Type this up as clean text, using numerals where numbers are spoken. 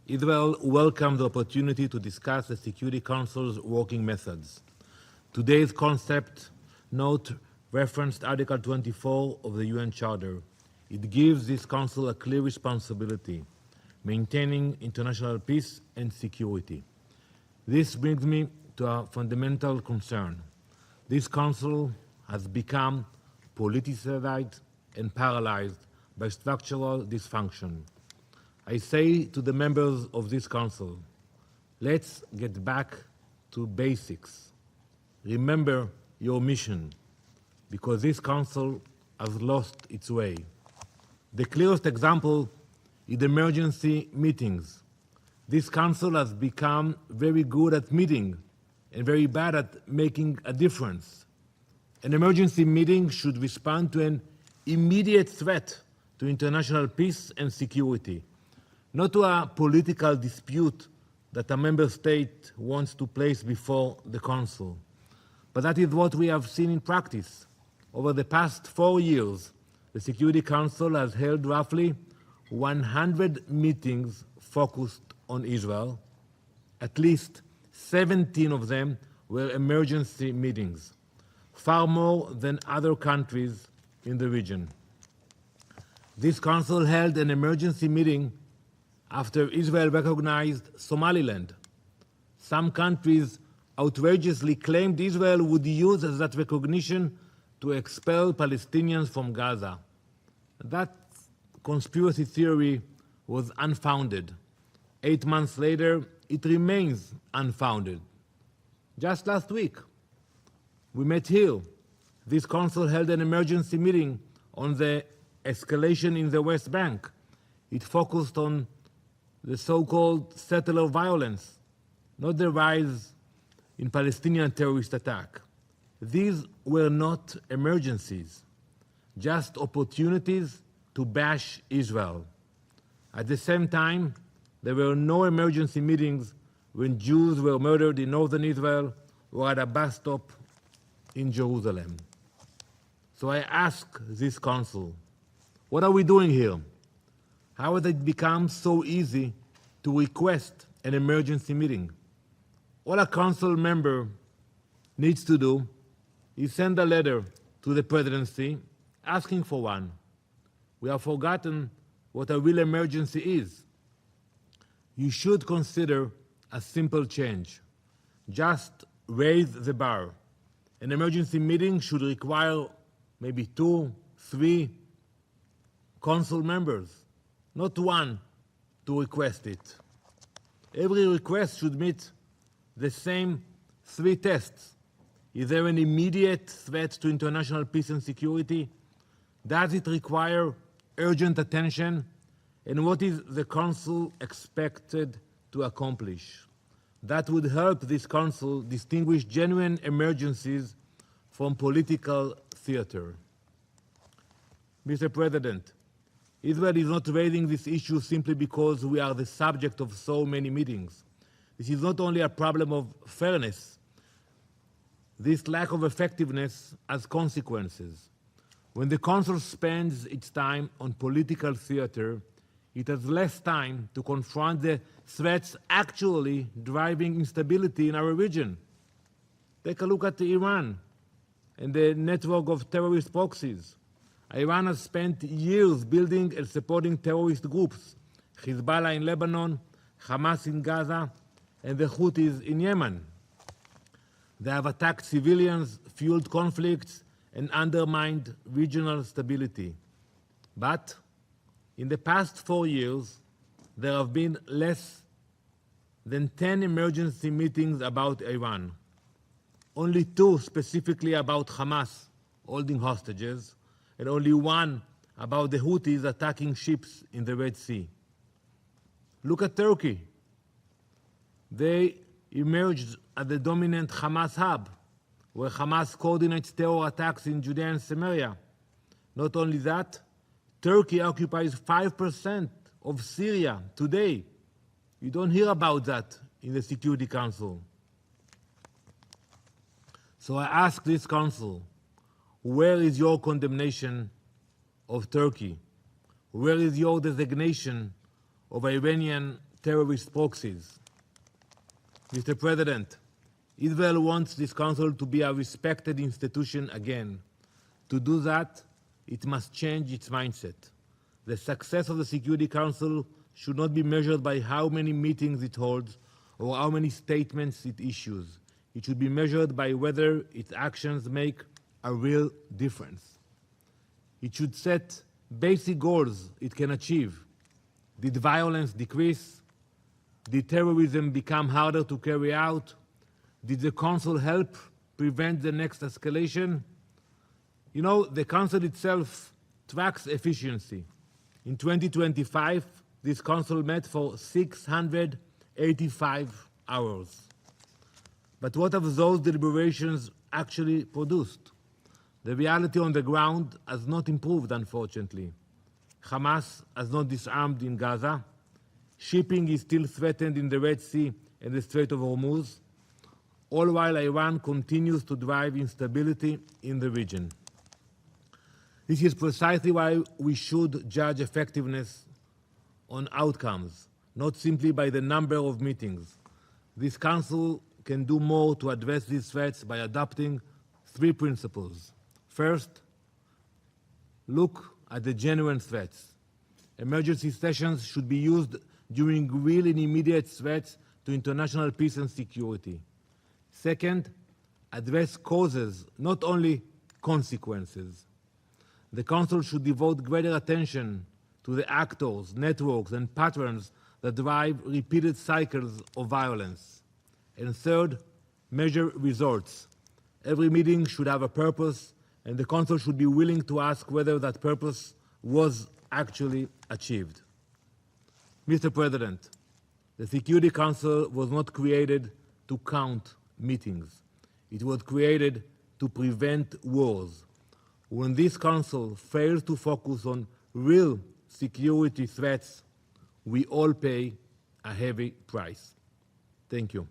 Israel welcomed the opportunity to discuss the Security Council's working methods. Today's concept note referenced Article 24 of the UN Charter. It gives this Council a clear responsibility, maintaining international peace and security. This brings me to a fundamental concern. This Council has become politicized and paralyzed by structural dysfunction. I say to the members of this Council, let's get back to basics. Remember your mission, because this Council has lost its way. The clearest example is emergency meetings. This Council has become very good at meeting and very bad at making a difference. An emergency meeting should respond to an immediate threat to international peace and security, not to a political dispute that a member state wants to place before the Council. But that is what we have seen in practice. Over the past 4 years, the Security Council has held roughly 100 meetings focused on Israel. At least 17 of them were emergency meetings, far more than other countries in the region. This Council held an emergency meeting after Israel recognized Somaliland. Some countries outrageously claimed Israel would use that recognition to expel Palestinians from Gaza. That conspiracy theory was unfounded. 8 months later, it remains unfounded. Just last week, we met here. This Council held an emergency meeting on the escalation in the West Bank. It focused on the so-called settler violence, not the rise in Palestinian terrorist attack. These were not emergencies, just opportunities to bash Israel. At the same time, there were no emergency meetings when Jews were murdered in northern Israel or at a bus stop in Jerusalem. So I ask this Council, what are we doing here? How has it become so easy to request an emergency meeting? All a Council member needs to do is send a letter to the presidency asking for one. We have forgotten what a real emergency is. You should consider a simple change. Just raise the bar. An emergency meeting should require maybe 2, 3 Council members, not one to request it. Every request should meet the same 3 tests. Is there an immediate threat to international peace and security? Does it require urgent attention? And what is the Council expected to accomplish? That would help this Council distinguish genuine emergencies from political theater. Mr. President, Israel is not raising this issue simply because we are the subject of so many meetings. This is not only a problem of fairness. This lack of effectiveness has consequences. When the Council spends its time on political theater, it has less time to confront the threats actually driving instability in our region. Take a look at Iran and the network of terrorist proxies. Iran has spent years building and supporting terrorist groups, Hezbollah in Lebanon, Hamas in Gaza, and the Houthis in Yemen. They have attacked civilians, fueled conflicts, and undermined regional stability. But in the past 4 years, there have been less than 10 emergency meetings about Iran. Only 2 specifically about Hamas holding hostages, and only 1 about the Houthis attacking ships in the Red Sea. Look at Turkey. They emerged as the dominant Hamas hub, where Hamas coordinates terror attacks in Judea and Samaria. Not only that, Turkey occupies 5% of Syria today. You don't hear about that in the Security Council. So I ask this Council, where is your condemnation of Turkey? Where is your designation of Iranian terrorist proxies. Mr. President, Israel wants this Council to be a respected institution again. To do that, it must change its mindset. The success of the Security Council should not be measured by how many meetings it holds or how many statements it issues. It should be measured by whether its actions make a real difference. It should set basic goals it can achieve. Did violence decrease? Did terrorism become harder to carry out? Did the Council help prevent the next escalation? You know, the Council itself tracks efficiency. In 2025, this Council met for 685 hours. But what have those deliberations actually produced? The reality on the ground has not improved, unfortunately. Hamas has not disarmed in Gaza. Shipping is still threatened in the Red Sea and the Strait of Hormuz, all while Iran continues to drive instability in the region. This is precisely why we should judge effectiveness on outcomes, not simply by the number of meetings. This Council can do more to address these threats by adopting 3 principles. First, look at the genuine threats. Emergency sessions should be used during real and immediate threats to international peace and security. Second, address causes, not only consequences. The Council should devote greater attention to the actors, networks, and patterns that drive repeated cycles of violence. And third, measure results. Every meeting should have a purpose, and the Council should be willing to ask whether that purpose was actually achieved. Mr. President, the Security Council was not created to count meetings. It was created to prevent wars. When this Council fails to focus on real security threats, we all pay a heavy price. Thank you.